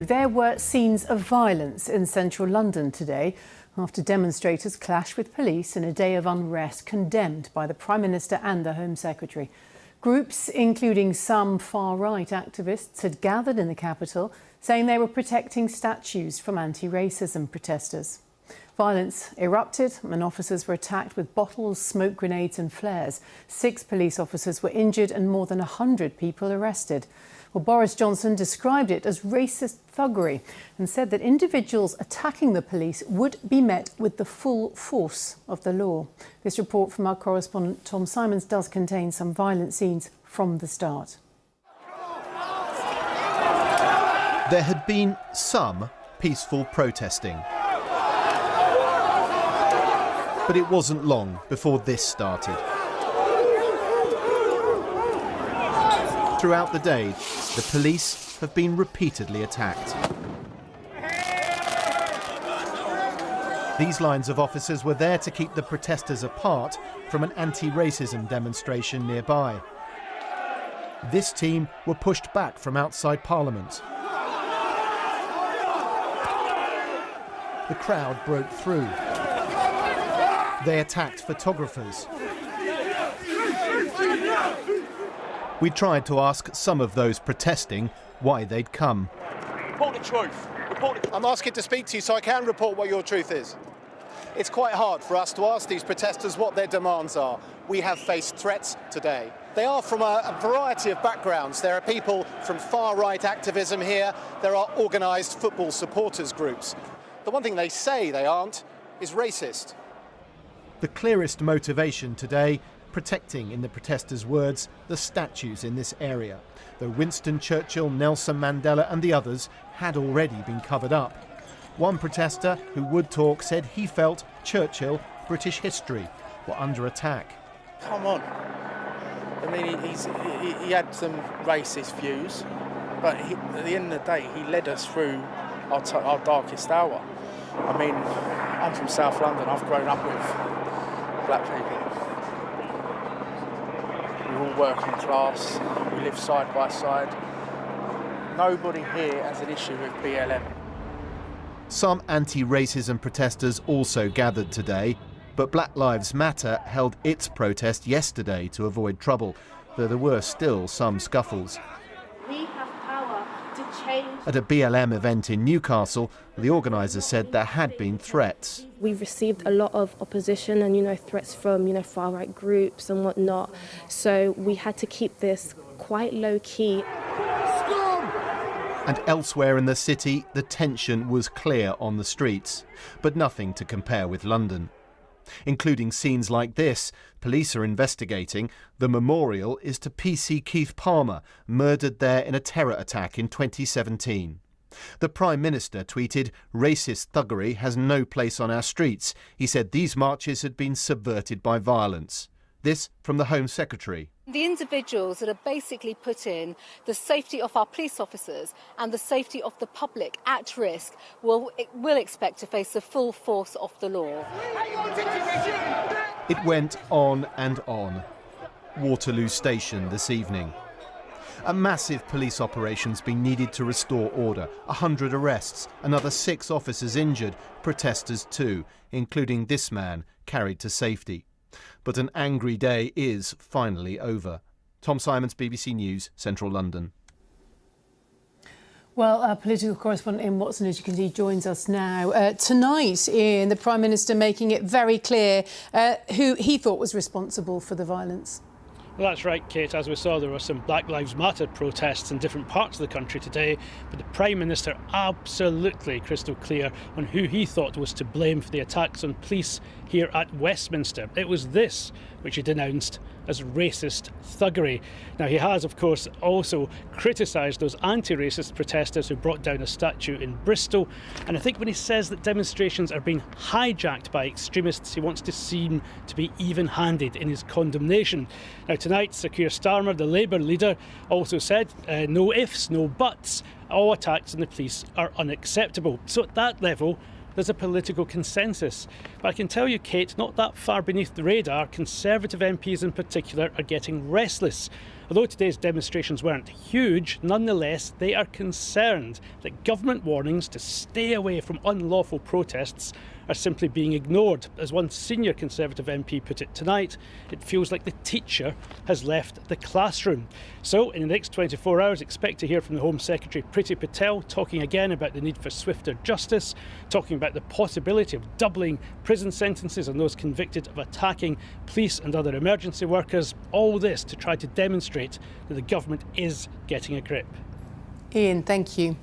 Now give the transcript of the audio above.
There were scenes of violence in central London today after demonstrators clashed with police in a day of unrest condemned by the Prime Minister and the Home Secretary. Groups, including some far-right activists, had gathered in the capital, saying they were protecting statues from anti-racism protesters. Violence erupted and officers were attacked with bottles, smoke grenades and flares. 6 police officers were injured and more than 100 people arrested. Well, Boris Johnson described it as racist thuggery and said that individuals attacking the police would be met with the full force of the law. This report from our correspondent Tom Simons does contain some violent scenes from the start. There had been some peaceful protesting. But it wasn't long before this started. Throughout the day, the police have been repeatedly attacked. These lines of officers were there to keep the protesters apart from an anti-racism demonstration nearby. This team were pushed back from outside Parliament. The crowd broke through. They attacked photographers. We tried to ask some of those protesting why they'd come. Report the truth. I'm asking to speak to you so I can report what your truth is. It's quite hard for us to ask these protesters what their demands are. We have faced threats today. They are from a variety of backgrounds. There are people from far-right activism here. There are organised football supporters groups. The one thing they say they aren't is racist. The clearest motivation today, protecting, in the protesters' words, the statues in this area, though Winston Churchill, Nelson Mandela and the others had already been covered up. One protester who would talk said he felt Churchill, British history, were under attack. Come on. I mean, he had some racist views, but at the end of the day, he led us through our darkest hour. I mean, I'm from South London. I've grown up with black people. We're all working class. We live side by side. Nobody here has an issue with BLM. Some anti-racism protesters also gathered today, but Black Lives Matter held its protest yesterday to avoid trouble, though there were still some scuffles. We have power to change. At a BLM event in Newcastle, the organisers said there had been threats. We've received a lot of opposition and, threats from, far-right groups and whatnot. So we had to keep this quite low-key. And elsewhere in the city, the tension was clear on the streets, but nothing to compare with London. Including scenes like this, police are investigating. The memorial is to PC Keith Palmer, murdered there in a terror attack in 2017. The Prime Minister tweeted, "Racist thuggery has no place on our streets." He said these marches had been subverted by violence. This from the Home Secretary. The individuals that are basically putting the safety of our police officers and the safety of the public at risk will expect to face the full force of the law. It went on and on. Waterloo Station this evening. A massive police operation's been needed to restore order. 100 arrests, another 6 officers injured, protesters too, including this man carried to safety. But an angry day is finally over. Tom Simons, BBC News, Central London. Well, our political correspondent in Watson, as you can see, joins us now. Tonight, the Prime Minister making it very clear who he thought was responsible for the violence. Well, that's right, Kate. As we saw, there were some Black Lives Matter protests in different parts of the country today, but the Prime Minister absolutely crystal clear on who he thought was to blame for the attacks on police here at Westminster. It was this which he denounced as racist thuggery. Now, he has, of course, also criticised those anti-racist protesters who brought down a statue in Bristol. And I think when he says that demonstrations are being hijacked by extremists, he wants to seem to be even-handed in his condemnation. Now, tonight, Sir Keir Starmer, the Labour leader, also said, no ifs, no buts, all attacks on the police are unacceptable. So at that level, there's a political consensus. But I can tell you, Kate, not that far beneath the radar, Conservative MPs in particular are getting restless. Although today's demonstrations weren't huge, nonetheless, they are concerned that government warnings to stay away from unlawful protests are simply being ignored. As one senior Conservative MP put it tonight, it feels like the teacher has left the classroom. So in the next 24 hours, expect to hear from the Home Secretary Priti Patel talking again about the need for swifter justice, talking about the possibility of doubling prison sentences on those convicted of attacking police and other emergency workers. All this to try to demonstrate that the government is getting a grip. Ian, thank you.